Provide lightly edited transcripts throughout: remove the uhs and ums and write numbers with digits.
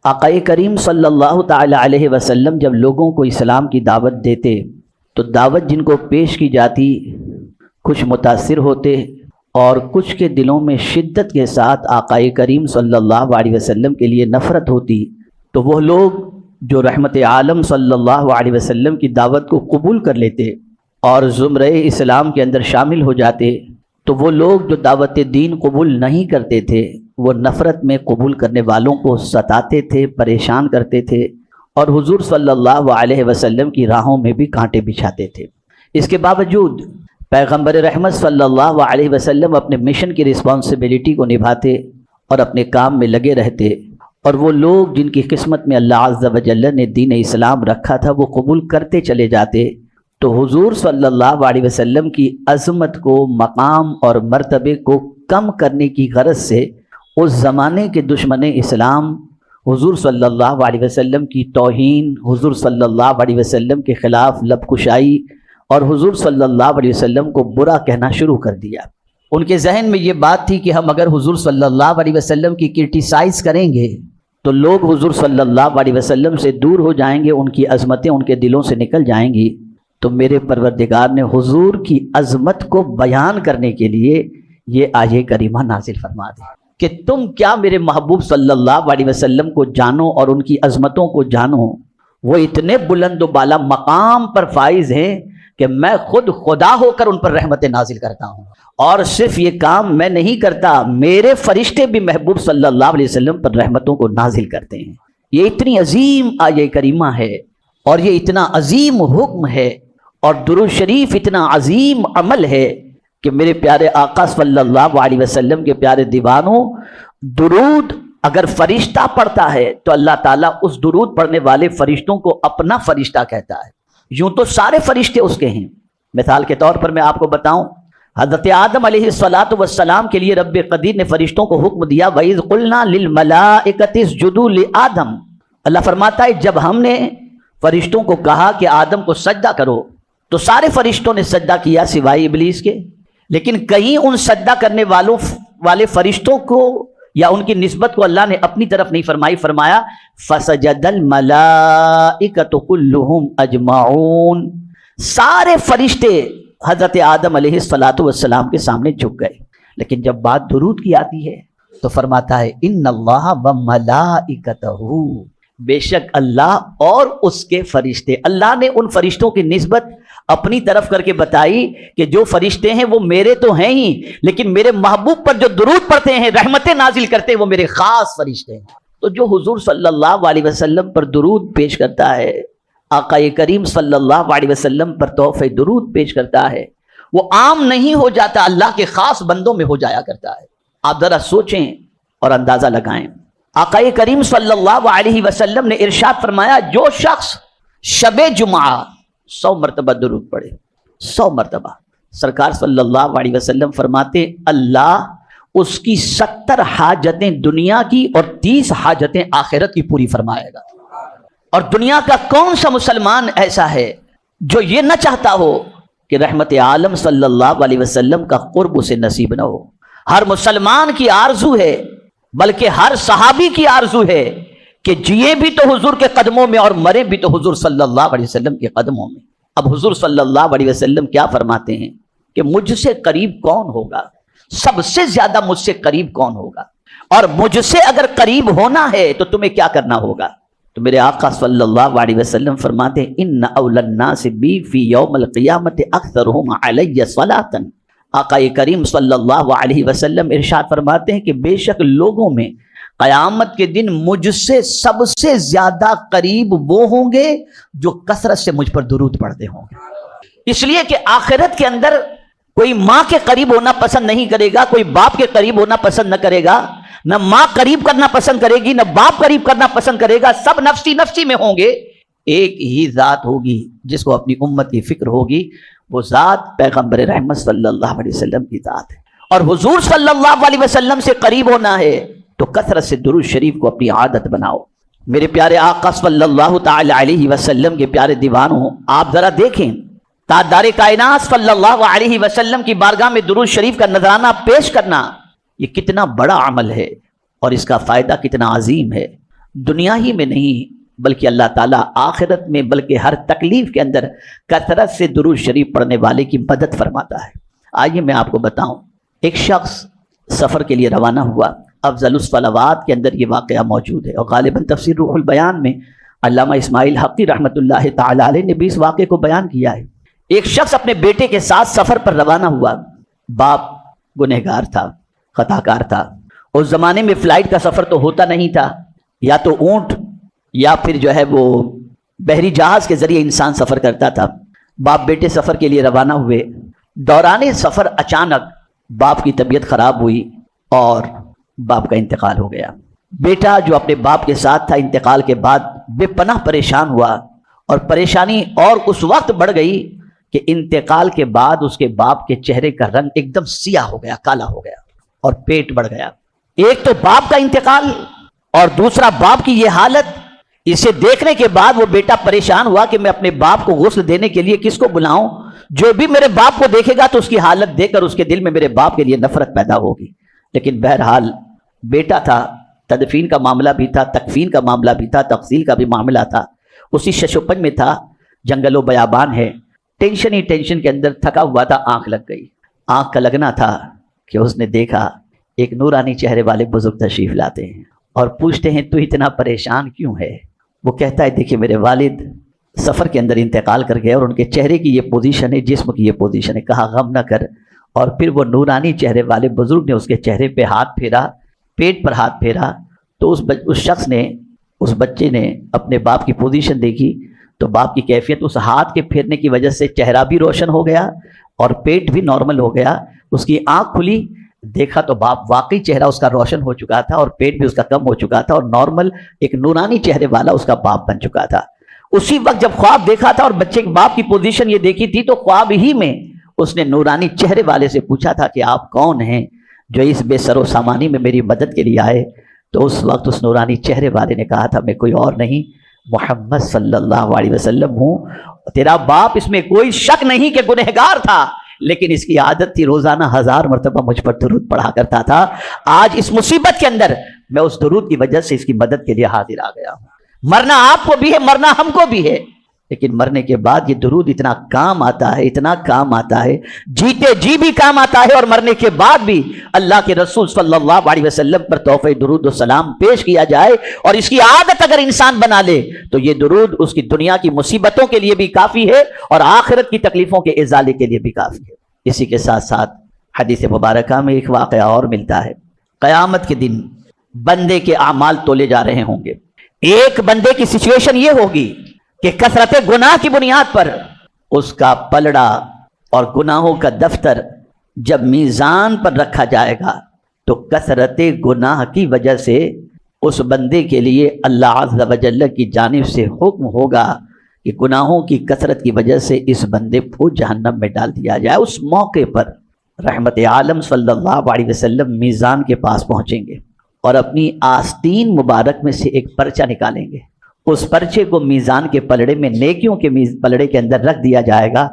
آقا کریم صلی اللہ تعالی علیہ وسلم جب لوگوں کو اسلام کی دعوت دیتے تو دعوت جن کو پیش کی جاتی کچھ متاثر ہوتے اور کچھ کے دلوں میں شدت کے ساتھ آقا کریم صلی اللہ علیہ وسلم کے لیے نفرت ہوتی، تو وہ لوگ جو رحمت عالم صلی اللہ علیہ وسلم کی دعوت کو قبول کر لیتے اور زمرہ اسلام کے اندر شامل ہو جاتے، تو وہ لوگ جو دعوت دین قبول نہیں کرتے تھے وہ نفرت میں قبول کرنے والوں کو ستاتے تھے، پریشان کرتے تھے اور حضور صلی اللہ علیہ وسلم کی راہوں میں بھی کانٹے بچھاتے تھے۔ اس کے باوجود پیغمبر رحمت صلی اللہ علیہ وسلم اپنے مشن کی رسپانسبلٹی کو نبھاتے اور اپنے کام میں لگے رہتے، اور وہ لوگ جن کی قسمت میں اللہ عز و جل نے دین اسلام رکھا تھا وہ قبول کرتے چلے جاتے، تو حضور صلی اللہ علیہ وسلم کی عظمت کو، مقام اور مرتبے کو کم کرنے کی غرض سے اس زمانے کے دشمن اسلام حضور صلی اللہ علیہ وسلم کی توہین، حضور صلی اللہ علیہ وسلم کے خلاف لب کشائی اور حضور صلی اللہ علیہ وسلم کو برا کہنا شروع کر دیا۔ ان کے ذہن میں یہ بات تھی کہ ہم اگر حضور صلی اللہ علیہ وسلم کی کرٹیسائز کریں گے تو لوگ حضور صلی اللہ علیہ وسلم سے دور ہو جائیں گے، ان کی عظمتیں ان کے دلوں سے نکل جائیں گی۔ تو میرے پروردگار نے حضور کی عظمت کو بیان کرنے کے لیے یہ آیہ کریمہ نازل فرما دی کہ تم کیا میرے محبوب صلی اللہ علیہ وسلم کو جانو اور ان کی عظمتوں کو جانو، وہ اتنے بلند و بالا مقام پر فائز ہیں کہ میں خود خدا ہو کر ان پر رحمت نازل کرتا ہوں، اور صرف یہ کام میں نہیں کرتا، میرے فرشتے بھی محبوب صلی اللہ علیہ وسلم پر رحمتوں کو نازل کرتے ہیں۔ یہ اتنی عظیم آیہ کریمہ ہے اور یہ اتنا عظیم حکم ہے اور درود شریف اتنا عظیم عمل ہے کہ میرے پیارے آقا صلی اللہ علیہ وسلم کے پیارے دیوانوں، درود اگر فرشتہ پڑھتا ہے تو اللہ تعالیٰ اس درود پڑھنے والے فرشتوں کو اپنا فرشتہ کہتا ہے۔ یوں تو سارے فرشتے اس کے ہیں۔ مثال کے طور پر میں آپ کو بتاؤں، حضرت آدم علیہ الصلاۃ والسلام کے لیے رب قدیر نے فرشتوں کو حکم دیا، وَإِذْ قُلْنَا لِلْمَلَائِكَةِ اسْجُدُوا لِآدَمَ۔ اللہ فرماتا ہے جب ہم نے فرشتوں کو کہا کہ آدم کو سجدہ کرو تو سارے فرشتوں نے سجدہ کیا سوائے ابلیس کے، لیکن کہیں ان سجدہ کرنے والے فرشتوں کو یا ان کی نسبت کو اللہ نے اپنی طرف نہیں فرمائی، فرمایا فَسَجَدَ الْمَلَائِكَةُ كُلُّهُمْ أَجْمَعُونَ، سارے فرشتے حضرت آدم علیہ الصلاۃ والسلام کے سامنے جھک گئے۔ لیکن جب بات درود کی آتی ہے تو فرماتا ہے ان اللہ وملائکتہ، بے شک اللہ اور اس کے فرشتے۔ اللہ نے ان فرشتوں کی نسبت اپنی طرف کر کے بتائی کہ جو فرشتے ہیں وہ میرے تو ہیں ہی، لیکن میرے محبوب پر جو درود پڑھتے ہیں، رحمتیں نازل کرتے ہیں، وہ میرے خاص فرشتے ہیں۔ تو جو حضور صلی اللہ علیہ وسلم پر درود پیش کرتا ہے، آقا کریم صلی اللہ علیہ وسلم پر تحفہ درود پیش کرتا ہے، وہ عام نہیں ہو جاتا، اللہ کے خاص بندوں میں ہو جایا کرتا ہے۔ آپ ذرا سوچیں اور اندازہ لگائیں۔ آقا کریم صلی اللہ علیہ وسلم نے ارشاد فرمایا جو شخص شب جمعہ 100 مرتبہ درود پڑھے، 100 مرتبہ، سرکار صلی اللہ علیہ وسلم فرماتے اللہ اس کی 70 حاجتیں دنیا کی اور 30 حاجتیں آخرت کی پوری فرمائے گا۔ اور دنیا کا کون سا مسلمان ایسا ہے جو یہ نہ چاہتا ہو کہ رحمت عالم صلی اللہ علیہ وسلم کا قرب اسے نصیب نہ ہو؟ ہر مسلمان کی آرزو ہے، بلکہ ہر صحابی کی آرزو ہے کہ جیے بھی تو حضور کے قدموں میں اور مرے بھی تو حضور صلی اللہ علیہ وسلم کے قدموں میں۔ اب حضور صلی اللہ علیہ وسلم کیا فرماتے ہیں کہ مجھ سے قریب کون ہوگا، سب سے زیادہ مجھ سے قریب کون ہوگا، اور مجھ سے اگر قریب ہونا ہے تو تمہیں کیا کرنا ہوگا؟ تو میرے آقا صلی اللہ علیہ وسلم فرماتے ہیں ان اول الناس بی فی یوم القیامت اکثرہم علی صلاۃ۔ آقا کریم صلی اللہ علیہ وسلم ارشاد فرماتے ہیں کہ بے شک لوگوں میں قیامت کے دن مجھ سے سب سے زیادہ قریب وہ ہوں گے جو کثرت سے مجھ پر درود پڑھتے ہوں گے۔ اس لیے کہ آخرت کے اندر کوئی ماں کے قریب ہونا پسند نہیں کرے گا، کوئی باپ کے قریب ہونا پسند نہ کرے گا، نہ ماں قریب کرنا پسند کرے گی، نہ باپ قریب کرنا پسند کرے گا، سب نفسی نفسی میں ہوں گے۔ ایک ہی ذات ہوگی جس کو اپنی امت کی فکر ہوگی، وہ ذات پیغمبر رحمت صلی اللہ علیہ وسلم کی ذات ہے۔ اور حضور صلی اللہ علیہ وسلم سے قریب ہونا ہے تو کثرت سے درود شریف کو اپنی عادت بناؤ۔ میرے پیارے آقا صلی اللہ تعالی علیہ وسلم کے پیارے دیوانوں، آپ ذرا دیکھیں تاجدار کائنات صلی اللہ علیہ وسلم کی بارگاہ میں درود شریف کا نذرانہ پیش کرنا یہ کتنا بڑا عمل ہے اور اس کا فائدہ کتنا عظیم ہے۔ دنیا ہی میں نہیں بلکہ اللہ تعالیٰ آخرت میں بلکہ ہر تکلیف کے اندر کثرت سے درود شریف پڑھنے والے کی مدد فرماتا ہے۔ آئیے میں آپ کو بتاؤں، ایک شخص سفر کے لیے روانہ ہوا، افضل الصلوات کے اندر یہ واقعہ موجود ہے، اور غالباً تفسیر روح البیان میں علامہ اسماعیل حقی رحمۃ اللہ تعالی علیہ نے بھی اس واقعے کو بیان کیا ہے۔ ایک شخص اپنے بیٹے کے ساتھ سفر پر روانہ ہوا۔ باپ گنہگار تھا، خطا کار تھا۔ اس زمانے میں فلائٹ کا سفر تو ہوتا نہیں تھا، یا تو اونٹ یا پھر جو ہے وہ بحری جہاز کے ذریعے انسان سفر کرتا تھا۔ باپ بیٹے سفر کے لیے روانہ ہوئے۔ دوران سفر اچانک باپ کی طبیعت خراب ہوئی اور باپ کا انتقال ہو گیا۔ بیٹا جو اپنے باپ کے ساتھ تھا، انتقال کے بعد بے پناہ پریشان ہوا، اور پریشانی اور اس وقت بڑھ گئی کہ انتقال کے بعد اس کے باپ کے چہرے کا رنگ ایک دم سیاہ ہو گیا، کالا ہو گیا، اور پیٹ بڑھ گیا۔ ایک تو باپ کا انتقال اور دوسرا باپ کی یہ حالت۔ اسے دیکھنے کے بعد وہ بیٹا پریشان ہوا کہ میں اپنے باپ کو غسل دینے کے لیے کس کو بلاؤں؟ جو بھی میرے باپ کو دیکھے گا تو اس کی حالت دیکھ کر اس کے دل میں میرے باپ کے لیے نفرت پیدا ہوگی۔ لیکن بہرحال بیٹا تھا، تدفین کا معاملہ بھی تھا، تکفین کا معاملہ بھی تھا، تغسیل کا بھی معاملہ تھا، اسی ششوپن میں تھا، جنگل و بیابان ہے، ٹینشن ہی ٹینشن کے اندر تھکا ہوا تھا۔ آنکھ لگ گئی۔ آنکھ کا لگنا تھا کہ اس نے دیکھا ایک نورانی چہرے والے بزرگ تشریف لاتے ہیں اور پوچھتے ہیں تو اتنا پریشان کیوں ہے؟ وہ کہتا ہے دیکھیں میرے والد سفر کے اندر انتقال کر گئے اور ان کے چہرے کی یہ پوزیشن ہے، جسم کی یہ پوزیشن ہے۔ کہا غم نہ کر، اور پھر وہ نورانی چہرے والے بزرگ نے اس کے چہرے پہ ہاتھ پھیرا، پیٹ پر ہاتھ پھیرا، تو اس شخص نے، اس بچے نے اپنے باپ کی پوزیشن دیکھی تو باپ کی کیفیت اس ہاتھ کے پھیرنے کی وجہ سے چہرہ بھی روشن ہو گیا اور پیٹ بھی نارمل ہو گیا۔ اس کی آنکھ کھلی، دیکھا تو باپ واقعی چہرہ اس کا روشن ہو چکا تھا اور پیٹ بھی اس کا کم ہو چکا تھا، اور نارمل ایک نورانی چہرے والا اس کا باپ بن چکا تھا۔ اسی وقت جب خواب دیکھا تھا اور بچے کے باپ کی پوزیشن یہ دیکھی تھی تو خواب ہی میں اس نے نورانی چہرے والے سے پوچھا تھا کہ آپ کون ہیں جو اس بے سر و سامانی میں میری مدد کے لیے آئے؟ تو اس وقت اس نورانی چہرے والے نے کہا تھا میں کوئی اور نہیں، محمد صلی اللہ علیہ وسلم ہوں۔ تیرا باپ، اس میں کوئی شک نہیں کہ گنہگار تھا، لیکن اس کی عادت تھی روزانہ 1000 مرتبہ مجھ پر درود پڑھا کرتا تھا۔ آج اس مصیبت کے اندر میں اس درود کی وجہ سے اس کی مدد کے لیے حاضر آ گیا ہوں۔ مرنا آپ کو بھی ہے، مرنا ہم کو بھی ہے، لیکن مرنے کے بعد یہ درود اتنا کام آتا ہے، اتنا کام آتا ہے، جیتے جی بھی کام آتا ہے، اور مرنے کے بعد بھی اللہ کے رسول صلی اللہ علیہ وسلم پر تحفہ درود و سلام پیش کیا جائے، اور اس کی عادت اگر انسان بنا لے تو یہ درود اس کی دنیا کی مصیبتوں کے لیے بھی کافی ہے اور آخرت کی تکلیفوں کے ازالے کے لیے بھی کافی ہے۔ اسی کے ساتھ ساتھ حدیث مبارکہ میں ایک واقعہ اور ملتا ہے۔ قیامت کے دن بندے کے اعمال تولے جا رہے ہوں گے۔ ایک بندے کی سچویشن یہ ہوگی کہ کثرت گناہ کی بنیاد پر اس کا پلڑا اور گناہوں کا دفتر جب میزان پر رکھا جائے گا تو کثرت گناہ کی وجہ سے اس بندے کے لیے اللہ عز و جل کی جانب سے حکم ہوگا کہ گناہوں کی کثرت کی وجہ سے اس بندے کو جہنم میں ڈال دیا جائے۔ اس موقع پر رحمت عالم صلی اللہ علیہ وسلم میزان کے پاس پہنچیں گے اور اپنی آستین مبارک میں سے ایک پرچہ نکالیں گے۔ اس پرچے کو میزان کے پلڑے میں، نیکیوں کے پلڑے کے اندر رکھ دیا جائے گا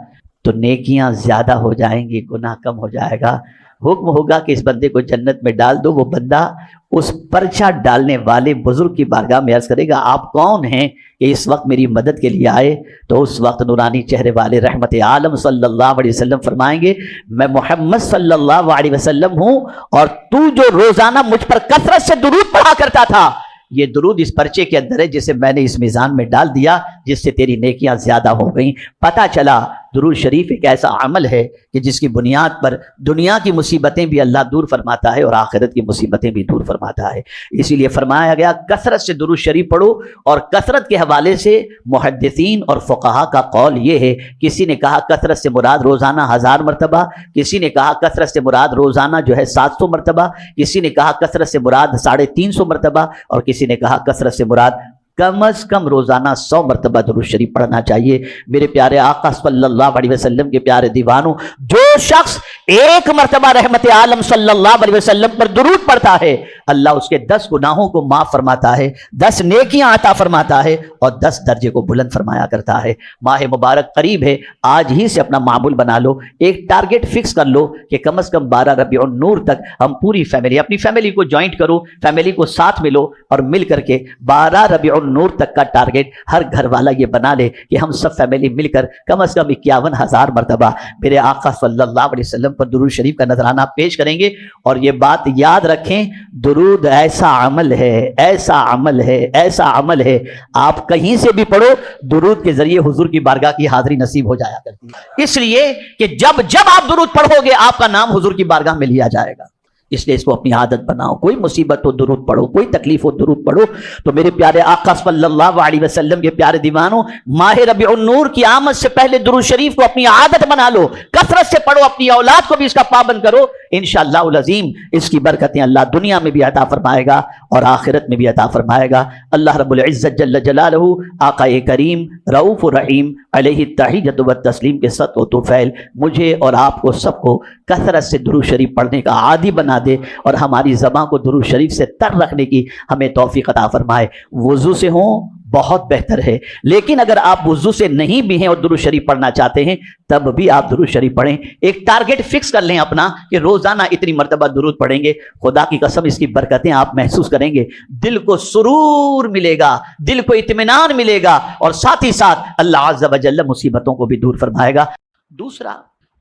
تو نیکیاں زیادہ ہو جائیں گی، گناہ کم ہو جائے گا۔ حکم ہوگا کہ اس بندے کو جنت میں ڈال دو۔ وہ بندہ اس پرچہ ڈالنے والے بزرگ کی بارگاہ میں عرض کرے گا آپ کون ہیں کہ اس وقت میری مدد کے لیے آئے؟ تو اس وقت نورانی چہرے والے رحمت عالم صلی اللہ علیہ وسلم فرمائیں گے میں محمد صلی اللہ علیہ وسلم ہوں، اور تو جو روزانہ مجھ پر کثرت سے درود پڑھا کرتا تھا، یہ درود اس پرچے کے اندر ہے جسے میں نے اس میزان میں ڈال دیا، جس سے تیری نیکیاں زیادہ ہو گئیں۔ پتہ چلا درود شریف ایک ایسا عمل ہے کہ جس کی بنیاد پر دنیا کی مصیبتیں بھی اللہ دور فرماتا ہے اور آخرت کی مصیبتیں بھی دور فرماتا ہے۔ اسی لیے فرمایا گیا کثرت سے درود شریف پڑھو، اور کثرت کے حوالے سے محدثین اور فقہا کا قول یہ ہے، کسی نے کہا کثرت سے مراد روزانہ 1000 مرتبہ، کسی نے کہا کثرت سے مراد روزانہ جو ہے 700 مرتبہ، کسی نے کہا کثرت سے مراد 350 مرتبہ، اور کسی نے کہا کثرت سے مراد کم از کم روزانہ 100 مرتبہ درود شریف پڑھنا چاہیے۔ میرے پیارے آقا صلی اللہ علیہ وسلم کے پیارے دیوانوں، جو شخص ایک مرتبہ رحمت عالم صلی اللہ علیہ وسلم پر درود پڑتا ہے، اللہ اس کے 10 گناہوں کو معاف فرماتا ہے، 10 نیکیاں عطا فرماتا ہے اور 10 درجے کو بلند فرمایا کرتا ہے۔ ماہ مبارک قریب ہے، آج ہی سے اپنا معمول بنا لو، ایک ٹارگٹ فکس کر لو کہ کم از کم 12 ربیع النور تک ہم پوری فیملی، اپنی فیملی کو جوائنٹ کرو، فیملی کو ساتھ ملو اور مل کر کے 12 ربیع النور تک کا ٹارگٹ ہر گھر والا یہ بنا لے کہ ہم سب فیملی مل کر کم از کم 51,000 مرتبہ میرے آقا صلی اللہ علیہ وسلم پر درود شریف کا نذرانہ پیش کریں گے۔ اور یہ بات یاد رکھیں، درود ایسا عمل ہے، ایسا عمل ہے، ایسا عمل ہے، آپ کہیں سے بھی پڑھو، درود کے ذریعے حضور کی بارگاہ کی حاضری نصیب ہو جایا کرتی ہے، اس لیے کہ جب آپ درود پڑھو گے آپ کا نام حضور کی بارگاہ میں لیا جائے گا۔ اس لیے اس کو اپنی عادت بناؤ، کوئی مصیبت ہو درود پڑھو، کوئی تکلیف ہو درود پڑھو۔ تو میرے پیارے آقا صلی اللہ علیہ وسلم کے پیارے دیوانوں، ماہ ربیع النور کی آمد سے پہلے درود شریف کو اپنی عادت بنا لو، کثرت سے پڑھو، اپنی اولاد کو بھی اس کا پابند کرو، انشاءاللہ العظیم اس کی برکتیں اللہ دنیا میں بھی عطا فرمائے گا اور آخرت میں بھی عطا فرمائے گا۔ اللہ رب العزت جل جلالہ آقا کریم رؤوف الرحیم علیہ التحیۃ والتسلیم کے صدق و طفیل مجھے اور آپ کو سب کو کثرت سے درود شریف پڑھنے کا عادی بنا دے اور ہماری زبان کو درود شریف سے تر رکھنے کی ہمیں توفیق عطا فرمائے۔ وضو سے ہوں بہت بہتر ہے، لیکن اگر آپ وضو سے نہیں بھی ہیں اور درود شریف پڑھنا چاہتے ہیں تب بھی آپ درود شریف پڑھیں۔ ایک ٹارگٹ فکس کر لیں اپنا کہ روزانہ اتنی مرتبہ درود پڑھیں گے، خدا کی قسم اس کی برکتیں آپ محسوس کریں گے، دل کو سرور ملے گا، دل کو اطمینان ملے گا اور ساتھ ہی ساتھ اللہ عز و جل مصیبتوں کو بھی دور فرمائے گا۔ دوسرا،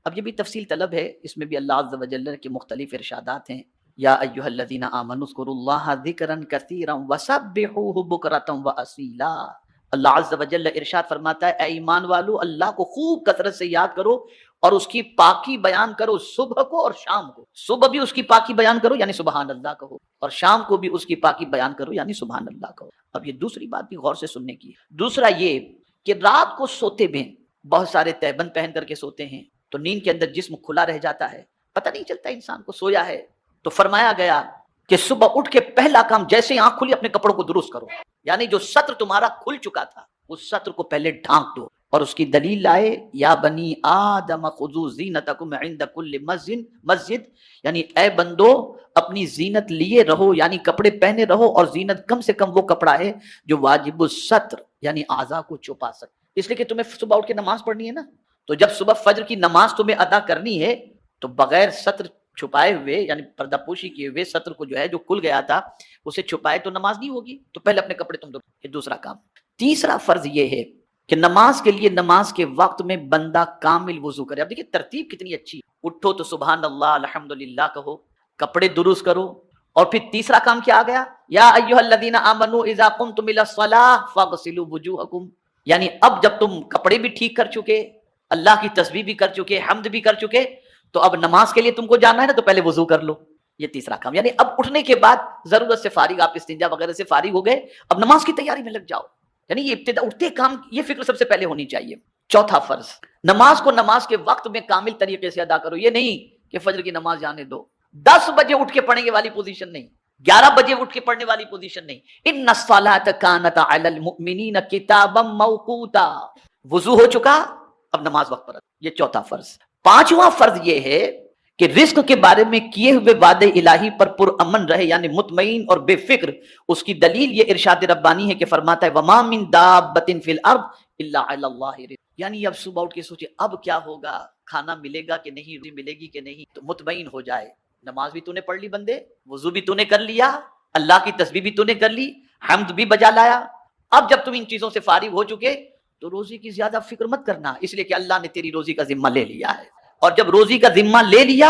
اب یہ بھی تفصیل طلب ہے، اس میں بھی اللہ عز و جل کے مختلف ارشادات ہیں۔ یا ایھا الذین آمنوا اذکروا اللہ ذکرا کثیرا وسبحوہ بکرۃ واصیلا۔ اللہ عز و جل ارشاد فرماتا ہے، اے ایمان والو، اللہ کو خوب کثرت سے یاد کرو اور اس کی پاکی بیان کرو، صبح کو اور شام کو۔ صبح بھی اس کی پاکی بیان کرو یعنی سبحان اللہ کہو، اور شام کو بھی اس کی پاکی بیان کرو یعنی سبحان اللہ کہو۔ اب یہ دوسری بات بھی غور سے سننے کی ہے۔ دوسرا یہ کہ رات کو سوتے میں بہت سارے تہبند پہن کر کے سوتے ہیں تو نیند کے اندر جسم کھلا رہ جاتا ہے، پتہ نہیں چلتا انسان کو سویا ہے۔ تو فرمایا گیا کہ صبح اٹھ کے پہلا کام جیسے ہی آنکھ کھلی اپنے کپڑوں کو درست کرو، یعنی جو سطر تمہارا کھل چکا تھا اس سطر کو پہلے ڈھانک دو۔ اور اس کی دلیل لائے، یا بنی آدم خذوا زینتکم عند کل مسجد، یعنی اے بندو اپنی زینت لیے رہو، یعنی کپڑے پہنے رہو، اور زینت کم سے کم وہ کپڑا ہے جو واجب الستر یعنی اعضاء کو چھپا سکے۔ اس لیے کہ تمہیں صبح اٹھ کے نماز پڑھنی ہے نا، تو جب صبح فجر کی نماز تمہیں ادا کرنی ہے تو بغیر سطر چھپائے ہوئے یعنی پردہ پوشی کیے ہوئے سطر کو جو ہے جو کھل گیا تھا اسے چھپائے تو نماز نہیں ہوگی، تو پہلے اپنے کپڑے تم دو۔ یہ دوسرا کام۔ تیسرا فرض یہ ہے کہ نماز کے لیے نماز کے وقت میں بندہ کامل وضو کرے۔ اب دیکھیں ترتیب کتنی اچھی، اٹھو تو سبحان اللہ الحمدللہ کہو، کپڑے درست کرو، اور پھر تیسرا کام کیا آ گیا، یا ایھا الذین آمنوا اذا قمتم الی الصلاۃ فاغسلوا وجوہکم، یعنی اب جب تم کپڑے بھی ٹھیک کر چکے، اللہ کی تسبیح بھی کر چکے، حمد بھی کر چکے، تو اب نماز کے لیے تم کو جانا ہے نا، تو پہلے وضو کر لو۔ یہ تیسرا کام، یعنی اب اٹھنے کے بعد ضرورت سے فارغ، آپ استنجا وغیرہ سے فارغ ہو گئے، اب نماز کی تیاری میں لگ جاؤ، یعنی یہ ابتدا اٹھتے کام، یہ فکر سب سے پہلے ہونی چاہیے۔ چوتھا فرض، نماز کو نماز کے وقت میں کامل طریقے سے ادا کرو۔ یہ نہیں کہ فجر کی نماز جانے دو، 10 بجے اٹھ کے پڑھنے والی پوزیشن نہیں، 11 بجے اٹھ کے پڑھنے والی پوزیشن نہیں۔ ان الصلاۃ کانت علی المؤمنین کتابا موقوتا، وضو ہو چکا، اب نماز وقت پر۔ یہ چوتھا فرض۔ پانچواں فرض یہ ہے کہ رزق کے بارے میں کیے ہوئے وعدے الہی پر پرامن رہے، یعنی مطمئن اور بے فکر۔ اس کی دلیل یہ ارشاد ربانی ہے کہ فرماتا ہے وما من دابۃ فی الارض الا علی اللہ رزقها، یعنی اب صبح اٹھ کے سوچے اب کیا ہوگا، کھانا ملے گا کہ نہیں، روزی ملے گی کہ نہیں، تو مطمئن ہو جائے۔ نماز بھی تو نے پڑھ لی بندے، وضو بھی تو نے کر لیا، اللہ کی تسبیح بھی تو نے کر لی، حمد بھی بجا لایا۔ اب جب تم ان چیزوں سے فارغ ہو چکے تو روزی کی زیادہ فکر مت کرنا، اس لیے کہ اللہ نے تیری روزی کا ذمہ لے لیا ہے، اور جب روزی کا ذمہ لے لیا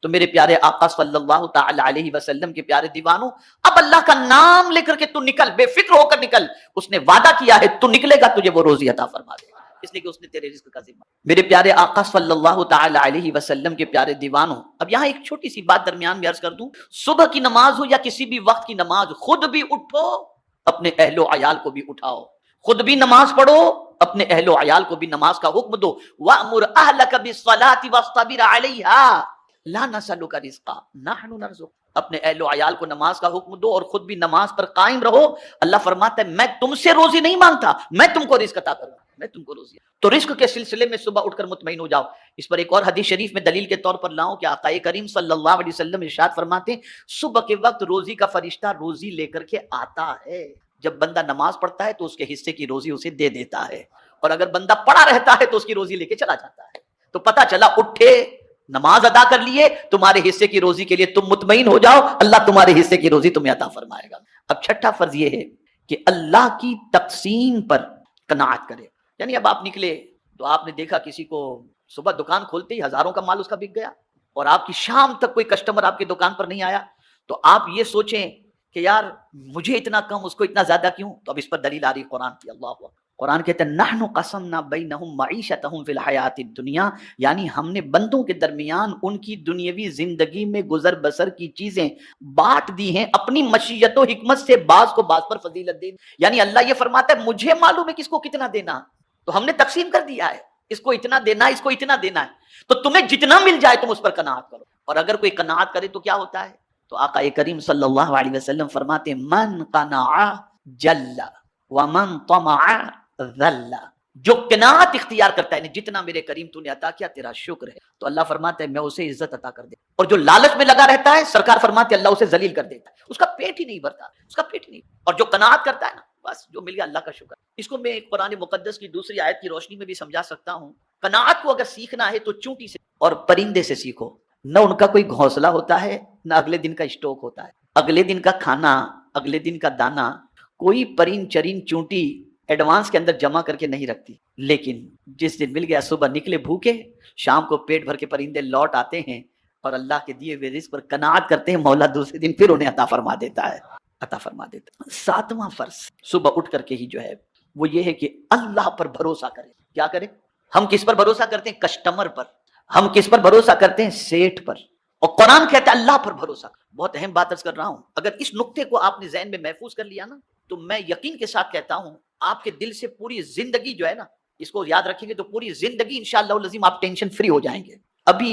تو میرے پیارے آقا صلی اللہ تعالی علیہ وسلم کے پیارے دیوانوں، اب اللہ کا نام لے کر کے تو نکل، بے فکر ہو کر نکل، اس نے وعدہ کیا ہے تو نکلے گا تجھے وہ روزی عطا فرما دے گا، اس لیے کہ اس نے تیرے رزق کا ذمہ۔ میرے پیارے آقا صلی اللہ تعالی علیہ وسلم کے پیارے دیوانوں، اب یہاں ایک چھوٹی سی بات درمیان میں عرض کر دوں، صبح کی نماز ہو یا کسی بھی وقت کی نماز، خود بھی اٹھو، اپنے اہل و عیال کو بھی اٹھاؤ، خود بھی نماز پڑھو، اپنے اہل و عیال کو بھی نماز کا حکم دو۔ وَأْمُرْ أَهْلَكَ بِالصَّلَاةِ وَاصْطَبِرْ عَلَيْهَا لَا نَسْأَلُكَ رِزْقًا نَحْنُ نَرْزُقُكَ، اپنے اہل و عیال کو نماز کا حکم دو اور خود بھی نماز پر قائم رہو۔ اللہ فرماتا ہے میں تم سے روزی نہیں مانگتا، میں تم کو رزق عطا کروں، میں تم کو روزی۔ تو رزق کے سلسلے میں صبح اٹھ کر مطمئن ہو جاؤ۔ اس پر ایک اور حدیث شریف میں دلیل کے طور پر لاؤں کہ آقا کریم صلی اللہ علیہ وسلم ارشاد فرماتے ہیں صبح کے وقت روزی کا فرشتہ روزی لے کر کے آتا ہے۔ جب بندہ نماز پڑھتا ہے تو اس کے حصے کی روزی اسے دے دیتا ہے، اور اگر بندہ پڑا رہتا ہے تو اس کی روزی لے کے چلا جاتا ہے۔ تو پتہ چلا اٹھے، نماز ادا کر لیے، تمہارے حصے کی روزی کے لیے تم مطمئن ہو جاؤ، اللہ تمہارے حصے کی روزی تمہیں عطا فرمائے گا۔ اب چھٹا فرض یہ ہے کہ اللہ کی تقسیم پر قناعت کرے۔ یعنی اب آپ نکلے تو آپ نے دیکھا کسی کو صبح دکان کھولتے ہی ہزاروں کا مال اس کا بک گیا، اور آپ کی شام تک کوئی کسٹمر آپ کی دکان پر نہیں آیا، تو آپ یہ سوچیں کہ یار مجھے اتنا کم اس کو اتنا زیادہ کیوں؟ تو اب اس پر دلیل آ رہی قرآن کی۔ اللہ اکبر۔ قرآن کہتے ہیں نحن قسمنا بینہم معیشتہم فی الحیات الدنیا، یعنی ہم نے بندوں کے درمیان ان کی دنیاوی زندگی میں گزر بسر کی چیزیں بانٹ دی ہیں اپنی مشیت و حکمت سے، بعض کو بعض پر فضیلت دے۔ یعنی اللہ یہ فرماتا ہے مجھے معلوم ہے کس کو کتنا دینا، تو ہم نے تقسیم کر دیا ہے، اس کو اتنا دینا ہے، اس کو اتنا دینا ہے، تو تمہیں جتنا مل جائے تم اس پر قناعت کرو۔ اور اگر کوئی قناعت کرے تو کیا ہوتا ہے؟ تو آقا کریم صلی اللہ علیہ وسلم فرماتے ہیں من قنع جل ومن طمع ذل، جو قناعت اختیار کرتا ہے جتنا میرے کریم تو نے عطا کیا تیرا شکر ہے، تو اللہ فرماتا ہے میں اسے عزت عطا کر دے، اور جو لالچ میں لگا رہتا ہے سرکار فرماتے ہیں اللہ اسے ذلیل کر دیتا ہے، اس کا پیٹ ہی نہیں بھرتا، اس کا پیٹ ہی نہیں۔ اور جو قناعت کرتا ہے نا بس جو مل گیا اللہ کا شکر۔ اس کو میں قرآن مقدس کی دوسری آیت کی روشنی میں بھی سمجھا سکتا ہوں۔ قناعت کو اگر سیکھنا ہے تو چونٹی سے اور پرندے سے سیکھو، نہ ان کا کوئی گھونسلہ ہوتا ہے نہ اگلے دن کا اسٹاک ہوتا ہے، اگلے دن کا کھانا، اگلے دن کا دانا کوئی پرین چرین چونٹی ایڈوانس کے اندر جمع کر کے نہیں رکھتی، لیکن جس دن مل گیا صبح نکلے بھوکے، شام کو پیٹ بھر کے پرندے لوٹ آتے ہیں اور اللہ کے دیے ہوئے رزق پر قناعت کرتے ہیں، مولا دوسرے دن پھر انہیں عطا فرما دیتا ہے، عطا فرما دیتا ہے۔ ساتواں فرض صبح اٹھ کر کے ہی جو ہے وہ یہ ہے کہ اللہ پر بھروسہ کریں۔ کیا کریں؟ ہم کس پر بھروسہ کرتے ہیں؟ کسٹمر پر۔ ہم کس پر بھروسہ کرتے ہیں؟ سیٹ پر۔ اور قرآن کہتا ہے اللہ پر بھروسہ۔ بہت اہم بات عرض کر رہا ہوں، اگر اس نقطے کو آپ نے ذہن میں محفوظ کر لیا نا تو میں یقین کے ساتھ کہتا ہوں آپ کے دل سے پوری زندگی جو ہے نا، اس کو یاد رکھیں گے تو پوری زندگی انشاءاللہ العظیم آپ ٹینشن فری ہو جائیں گے۔ ابھی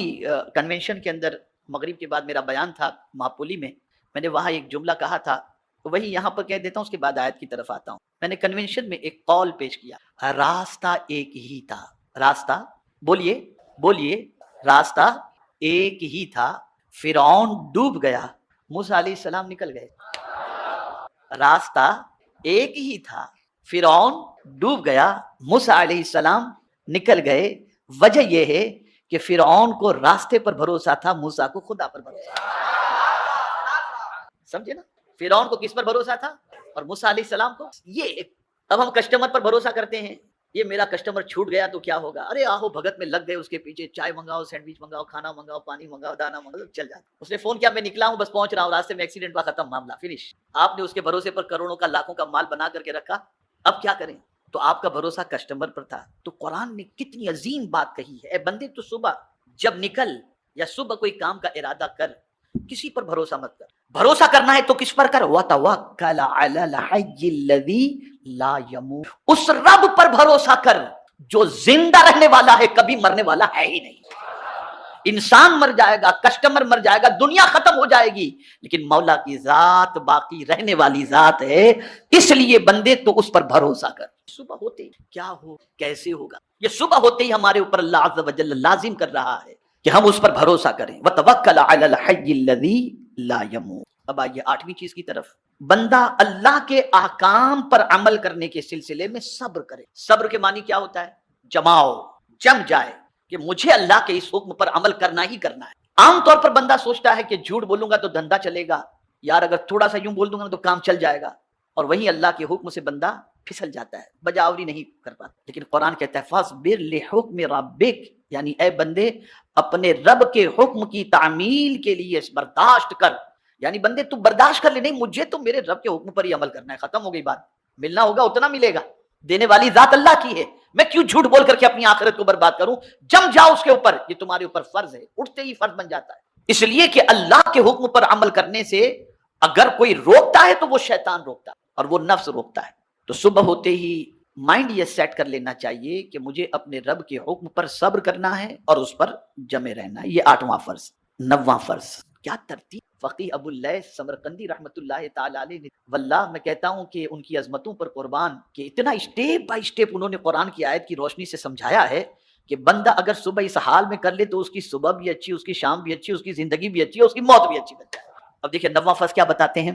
کنونشن کے اندر مغرب کے بعد میرا بیان تھا ماپولی میں نے وہاں ایک جملہ کہا تھا، وہی یہاں پر کہہ دیتا ہوں، اس کے بعد آیت کی طرف آتا ہوں۔ میں نے کنونشن میں ایک قول پیش کیا، راستہ ایک ہی تھا، راستہ بولیے بولیے، راستہ ایک ہی تھا، فرعون ڈوب گیا، موسیٰ علیہ السلام نکل گئے۔ راستہ ایک ہی تھا، فرعون ڈوب گیا، موسیٰ علیہ السلام نکل گئے۔ وجہ یہ ہے کہ فرعون کو راستے پر بھروسہ تھا، موسیٰ کو خدا پر بھروسہ تھا۔ سمجھے نا؟ فرعون کو کس پر بھروسہ تھا اور موسیٰ علیہ السلام کو یہ۔ اب ہم کسٹمر پر بھروسہ کرتے ہیں، یہ میرا کسٹمر چھوٹ گیا تو کیا ہوگا، ارے آہو بھگت میں لگ گئے اس کے پیچھے، چائے منگاؤ، سینڈوچ منگاؤ، کھانا منگاؤ، پانی منگاؤ، دانا منگاؤ، چل جاتا۔ اس نے فون کیا میں نکلا ہوں، بس پہنچ رہا ہوں، راستے میں ایکسیڈنٹ ہوا، ختم معاملہ، فنش۔ آپ نے اس کے بھروسے پر کروڑوں کا لاکھوں کا مال بنا کر کے رکھا، اب کیا کریں؟ تو آپ کا بھروسہ کسٹمر پر تھا۔ تو قرآن نے کتنی عظیم بات کہی ہے، اے بندے تو صبح جب نکل یا صبح کوئی کام کا ارادہ کر، کسی پر بھروسہ مت کر، بھروسہ کرنا ہے تو کس پر کر؟ وَتَوَكَّلَ عَلَى الْحَيِّ الَّذِي لَا يَمُوتُ، اس رب پر بھروسہ کر جو زندہ رہنے والا ہے، کبھی مرنے والا ہے ہی نہیں۔ انسان مر جائے گا، کسٹمر مر جائے گا، دنیا ختم ہو جائے گی، لیکن مولا کی ذات باقی رہنے والی ذات ہے، اس لیے بندے تو اس پر بھروسہ کر۔ صبح ہوتے ہی کیا ہو کیسے ہوگا، یہ صبح ہوتے ہی ہمارے اوپر اللہ عز و جل لازم کر رہا ہے کہ ہم اس پر بھروسہ کریں۔ وَتَوَكَّلَ عَلَى الْحَيِّ الَّذِي لَا يَمُوتُ۔ اب آئیے آٹھویں چیز کی طرف، بندہ اللہ کے احکام پر عمل کرنے کے سلسلے میں صبر کرے۔ صبر کے معنی کیا ہوتا ہے؟ جماؤ، جم جائے کہ مجھے اللہ کے اس حکم پر عمل کرنا ہی کرنا ہے۔ عام طور پر بندہ سوچتا ہے کہ جھوٹ بولوں گا تو دھندا چلے گا، یار اگر تھوڑا سا یوں بول دوں گا تو کام چل جائے گا، اور وہیں اللہ کے حکم سے بندہ پھسل جاتا ہے، بجاوری نہیں کر پاتا۔ لیکن قرآن کہتا ہے فاصبر لحکم ربک، یعنی اے بندے اپنے رب کے حکم کی تعمیل کے لیے برداشت کر، یعنی بندے تو برداشت کر لے، نہیں مجھے تو میرے رب کے حکم پر ہی عمل کرنا ہے، ختم ہو گئی بات، ملنا ہوگا اتنا ملے گا، دینے والی ذات اللہ کی ہے، میں کیوں جھوٹ بول کر کے اپنی آخرت کو برباد کروں؟ جم جاؤ اس کے اوپر، یہ تمہارے اوپر فرض ہے، اٹھتے ہی فرض بن جاتا ہے، اس لیے کہ اللہ کے حکم پر عمل کرنے سے اگر کوئی روکتا ہے تو وہ شیطان روکتا ہے اور وہ نفس روکتا ہے۔ تو صبح ہوتے ہی مائنڈ یہ سیٹ کر لینا چاہیے کہ مجھے اپنے رب کے حکم پر صبر کرنا ہے اور اس پر جمے رہنا ہے، یہ آٹھواں فرض۔ نواں فرض، کیا ترتیب، فقیہ ابو اللیث سمرقندی رحمۃ اللہ تعالی علیہ نے، واللہ میں کہتا ہوں کہ ان کی عظمتوں پر قربان کہ اتنا اسٹیپ بائی اسٹیپ انہوں نے قرآن کی آیت کی روشنی سے سمجھایا ہے کہ بندہ اگر صبح اس حال میں کر لے تو اس کی صبح بھی اچھی، اس کی شام بھی اچھی، اس کی زندگی بھی اچھی، اس کی موت بھی اچھی بن جائے۔ اب دیکھیں نواں فرض کیا بتاتے ہیں،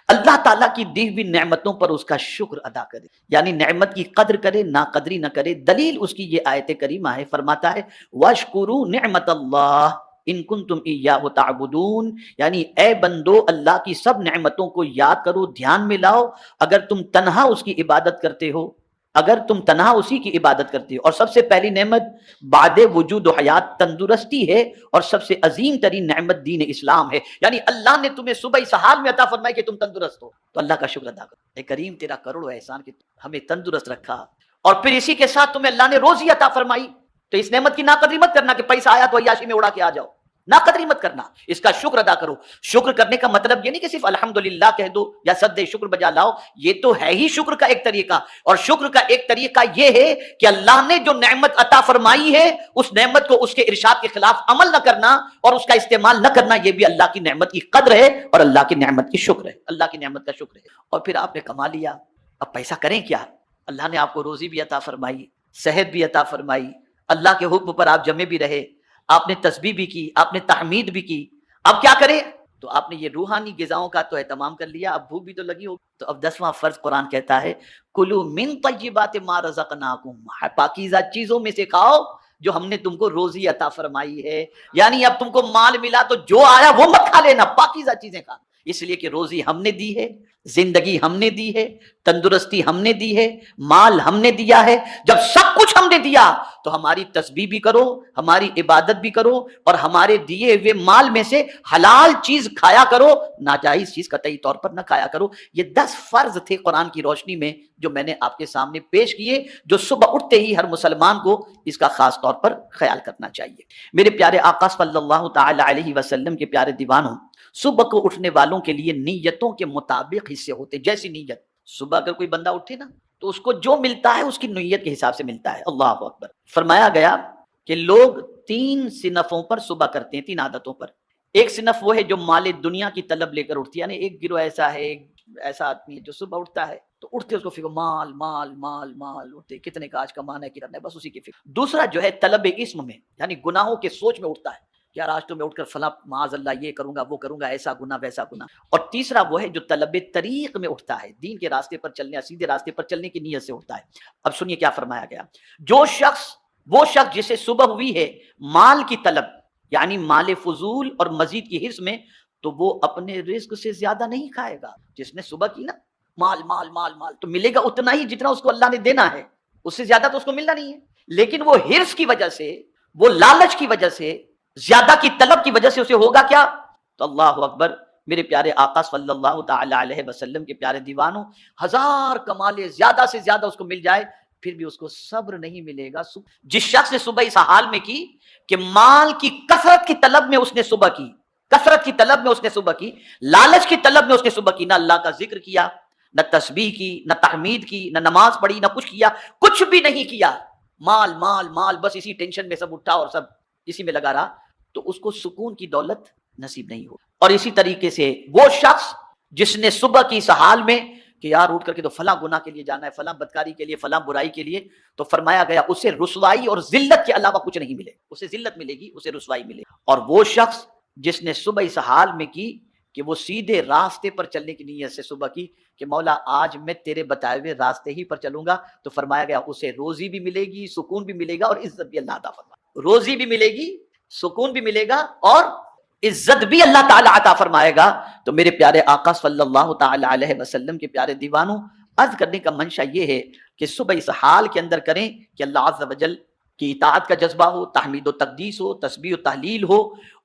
اللہ تعالیٰ کی دی ہوئی نعمتوں پر اس کا شکر ادا کرے، یعنی نعمت کی قدر کرے، ناقدری نہ کرے۔ دلیل اس کی یہ آیت کریمہ ہے، فرماتا ہے وَاشْكُرُوا نِعْمَتَ اللَّهِ إِن كُنتُمْ إِيَّاهُ تَعْبُدُونَ، یعنی اے بندو اللہ کی سب نعمتوں کو یاد کرو، دھیان میں لاؤ، اگر تم تنہا اس کی عبادت کرتے ہو، اگر تم تنہا اسی کی عبادت کرتے ہو۔ اور سب سے پہلی نعمت بعد وجود و حیات تندرستی ہے، اور سب سے عظیم ترین نعمت دین اسلام ہے، یعنی اللہ نے تمہیں صبح اس حال میں عطا فرمائی کہ تم تندرست ہو، تو اللہ کا شکر ادا کرو۔ اے کریم تیرا کروڑوں احسان کہ ہمیں تندرست رکھا، اور پھر اسی کے ساتھ تمہیں اللہ نے روزی عطا فرمائی، تو اس نعمت کی ناقدری مت کرنا کہ پیسہ آیا تو عیاشی میں اڑا کے آ جاؤ، ناقدری مت کرنا، اس کا شکر ادا کرو۔ شکر کرنے کا مطلب یہ نہیں کہ صرف الحمدللہ کہہ دو یا سد شکر بجا لاؤ، یہ تو ہے ہی شکر کا ایک طریقہ، اور شکر کا ایک طریقہ یہ ہے کہ اللہ نے جو نعمت عطا فرمائی ہے اس نعمت کو اس کے ارشاد کے خلاف عمل نہ کرنا اور اس کا استعمال نہ کرنا، یہ بھی اللہ کی نعمت کی قدر ہے اور اللہ کی نعمت کی شکر ہے، اللہ کی نعمت کا شکر ہے۔ اور پھر آپ نے کما لیا، اب پیسہ کریں کیا؟ اللہ نے آپ کو روزی بھی عطا فرمائی، صحت بھی عطا فرمائی، اللہ کے حکم پر آپ جمے بھی رہے، آپ نے تسبیح بھی کی، آپ نے تحمید بھی کی، اب کیا کریں؟ تو آپ نے یہ روحانی غذاؤں کا تو اہتمام کر لیا، اب بھوک بھی تو لگی ہوگی، تو اب 10واں فرض قرآن کہتا ہے کلوا من طیبات ما رزقناکم، پاکیزہ چیزوں میں سے کھاؤ جو ہم نے تم کو روزی عطا فرمائی ہے، یعنی اب تم کو مال ملا تو جو آیا وہ مت کھا لینا، پاکیزہ چیزیں کھا، اس لیے کہ روزی ہم نے دی ہے، زندگی ہم نے دی ہے، تندرستی ہم نے دی ہے، مال ہم نے دیا ہے۔ جب سب کچھ ہم نے دیا تو ہماری تسبیح بھی کرو، ہماری عبادت بھی کرو، اور ہمارے دیے ہوئے مال میں سے حلال چیز کھایا کرو، ناجائز چیز قطعی طور پر نہ کھایا کرو۔ یہ 10 فرض تھے قرآن کی روشنی میں جو میں نے آپ کے سامنے پیش کیے، جو صبح اٹھتے ہی ہر مسلمان کو اس کا خاص طور پر خیال کرنا چاہیے۔ میرے پیارے آقا صلی اللہ تعالی علیہ وسلم کے پیارے دیوانوں، صبح کو اٹھنے والوں کے لیے نیتوں کے مطابق حصے ہوتے، جیسی نیت صبح اگر کوئی بندہ اٹھے نا تو اس کو جو ملتا ہے اس کی نیت کے حساب سے ملتا ہے۔ اللہ اکبر۔ فرمایا گیا کہ لوگ 3 صنفوں پر صبح کرتے ہیں، 3 عادتوں پر۔ ایک صنف وہ ہے جو مال دنیا کی طلب لے کر اٹھتی ہے، یعنی ایک گروہ ایسا ہے، ایک ایسا آدمی ہے جو صبح اٹھتا ہے تو اٹھتے اس کو فکر مال مال مال مال، اٹھتے کتنے کا آج کمانا ہے کتنا ہے، بس اسی کی فکر۔ دوسرا جو ہے طلب اسم میں، یعنی گناہوں کے سوچ میں اٹھتا ہے، یار آج تو میں اٹھ کر فلاں معاذ اللہ یہ کروں گا وہ کروں گا، ایسا گناہ ویسا گناہ۔ اور تیسرا وہ ہے جو طلب طریق میں اٹھتا ہے، دین کے راستے پر چلنے، سیدھے راستے پر چلنے کی نیت سے اٹھتا ہے۔ اب سنیے کیا فرمایا گیا، وہ شخص جسے صبح ہوئی ہے مال کی طلب، یعنی مال فضول اور مزید کی حرص میں، تو وہ اپنے رزق سے زیادہ نہیں کھائے گا۔ جس نے صبح کی نا مال مال مال مال، تو ملے گا اتنا ہی جتنا اس کو اللہ نے دینا ہے، اس سے زیادہ تو اس کو ملنا نہیں ہے، لیکن وہ حرص کی وجہ سے، وہ لالچ کی وجہ سے، زیادہ کی طلب کی وجہ سے اسے ہوگا کیا؟ تو اللہ اکبر، میرے پیارے آقا صلی اللہ تعالی علیہ وسلم کے پیارے دیوانوں، 1000 کمالے زیادہ سے زیادہ اس کو مل جائے پھر بھی اس کو صبر نہیں ملے گا۔ جس شخص نے صبح اس حال میں کی کہ مال کی کثرت کی طلب میں اس نے صبح کی، کثرت کی طلب میں اس نے صبح کی، لالچ کی طلب میں اس نے صبح کی، نہ اللہ کا ذکر کیا، نہ تسبیح کی، نہ تحمید کی، نہ نماز پڑھی، نہ کچھ کیا، کچھ بھی نہیں کیا، مال مال مال، بس اسی ٹینشن میں سب اٹھا اور سب اسی میں لگا رہا، تو اس کو سکون کی دولت نصیب نہیں ہو۔ اور اسی طریقے سے وہ شخص جس نے صبح کی اس حال میں کہ یار اٹھ کر کے تو فلاں گناہ کے لیے جانا ہے، فلاں بدکاری کے لیے، فلاں برائی کے لیے، تو فرمایا گیا اسے رسوائی اور ذلت کے علاوہ کچھ نہیں ملے، اسے ذلت ملے گی، اسے رسوائی ملے گی۔ اور وہ شخص جس نے صبح اس حال میں کی کہ وہ سیدھے راستے پر چلنے کی نیت سے صبح کی کہ مولا آج میں تیرے بتائے ہوئے راستے ہی پر چلوں گا، تو فرمایا گیا اسے روزی بھی ملے گی، سکون بھی ملے گا، اور عزت بھی اللہ عطا فرمائے، روزی بھی ملے گی، سکون بھی ملے گا، اور عزت بھی اللہ تعالی عطا فرمائے گا۔ تو میرے پیارے آقا صلی اللہ تعالی علیہ وسلم کے پیارے دیوانوں، عرض کرنے کا منشا یہ ہے کہ صبح اس حال کے اندر کریں کہ اللہ عز و جل کی اطاعت کا جذبہ ہو، تحمید و تقدیس ہو، تسبیح و تحلیل ہو،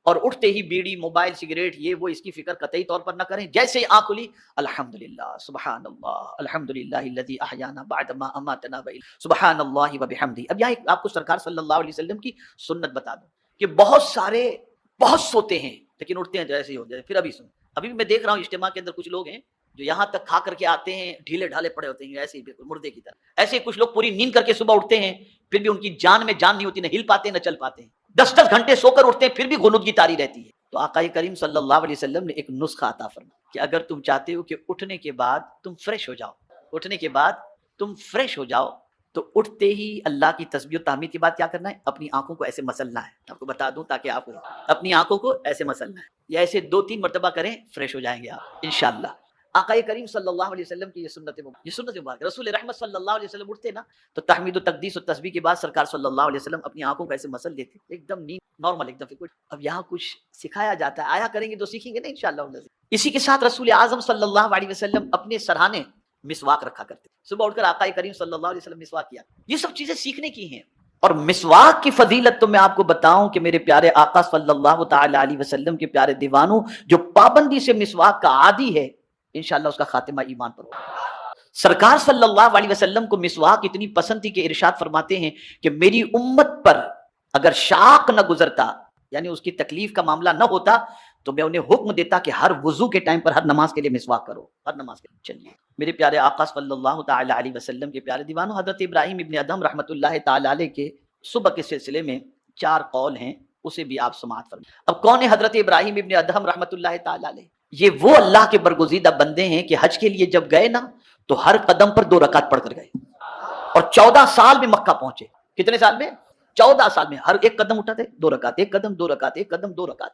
اور اٹھتے ہی بیڑی، موبائل، سگریٹ، یہ وہ اس کی فکر قطعی طور پر نہ کریں۔ جیسے ہی آنکھ کھلی الحمدللہ سبحان اللہ الحمدللہ الذی احیانا بعد ما اماتنا سبحان اللہ وبحمدہ۔ اب یہاں آپ کو سرکار صلی اللہ علیہ وسلم کی سنت بتا دوں کہ بہت سارے بہت سوتے ہیں لیکن اٹھتے ہیں جیسے ہی ہو جائے۔ پھر ابھی بھی میں دیکھ رہا ہوں اجتماع کے اندر کچھ لوگ ہیں جو یہاں تک کھا کر کے آتے ہیں، ڈھیلے ڈھالے پڑے ہوتے ہیں ایسے ہی بالکل مردے کی طرح۔ ایسے ہی کچھ لوگ پوری نیند کر کے صبح اٹھتے ہیں، پھر بھی ان کی جان میں جان نہیں ہوتی، نہ ہل پاتے نہ چل پاتے ہیں۔ 10 گھنٹے سو کر اٹھتے ہیں پھر بھی غنودگی طاری رہتی ہے۔ تو آقا کریم صلی اللہ علیہ وسلم نے ایک نسخہ عطا فرمایا کہ اگر تم چاہتے ہو کہ اٹھنے کے بعد تم فریش ہو جاؤ، اٹھنے کے بعد تم فریش ہو جاؤ، تو اٹھتے ہی اللہ کی تسبیح و تحمید کے بعد کیا کرنا ہے؟ اپنی آنکھوں کو ایسے مسلنا ہے. آپ کو بتا دوں تاکہ آپ اپنی آنکھوں کو ایسے مسلنا ہے، یا ایسے 2-3 مرتبہ کریں، فریش ہو جائیں گے آپ انشاءاللہ. آقا کریم صلی اللہ علیہ وسلم کی یہ سنت مبارک. رسول رحمت صلی اللہ علیہ وسلم اٹھتے نا تو تحمید و تقدیس و تسبیح کے بعد سرکار صلی اللہ علیہ وسلم اپنی آنکھوں کو ایسے مسل دیتے، ایک دم نیند نارمل، ایک دم. اب یہاں کچھ سکھایا جاتا ہے، آیا کریں گے تو سیکھیں گے نا انشاءاللہ. اسی کے ساتھ رسول اعظم صلی اللہ علیہ وسلم اپنے سرہانے مسواک رکھا کرتے، صبح اٹھ کر آقا کریم صلی اللہ علیہ وسلم مسواک کیا. یہ سب چیزیں سیکھنے کی ہیں. اور مسواک کی فضیلت تو میں آپ کو بتاؤں کہ میرے پیارے آقا صلی اللہ تعالی علیہ وسلم کے پیارے دیوانوں، جو پابندی سے مسواک کا عادی ہے انشاءاللہ اس کا خاتمہ ایمان پر ہوگا. سرکار صلی اللہ علیہ وسلم کو مسواک اتنی پسند تھی کہ ارشاد فرماتے ہیں کہ میری امت پر اگر شاق نہ گزرتا، یعنی اس کی تکلیف کا معاملہ نہ ہوتا، تو میں انہیں حکم دیتا کہ ہر وضو کے ٹائم پر ہر نماز کے لیے مسواک کرو، ہر نماز کے لیے. چلیے میرے پیارے آقا صلی اللہ تعالی علیہ وسلم کے پیارے دیوانوں، حضرت ابراہیم ابن ادہم رحمۃ اللہ تعالی علیہ کے صبح کے سلسلے میں 4 قول ہیں، اسے بھی آپ سماعت فرمائیں. اب کون ہے حضرت ابراہیم ابن ادہم رحمۃ اللہ تعالی علیہ؟ یہ وہ اللہ کے برگزیدہ بندے ہیں کہ حج کے لیے جب گئے نا تو ہر قدم پر 2 رکعت پڑھ کر گئے، اور 14 سال میں مکہ پہنچے. کتنے سال میں؟ 14 سال میں. ہر ایک قدم اٹھاتے 2 رکعت، ایک قدم 2 رکعت، ایک قدم 2 رکعت.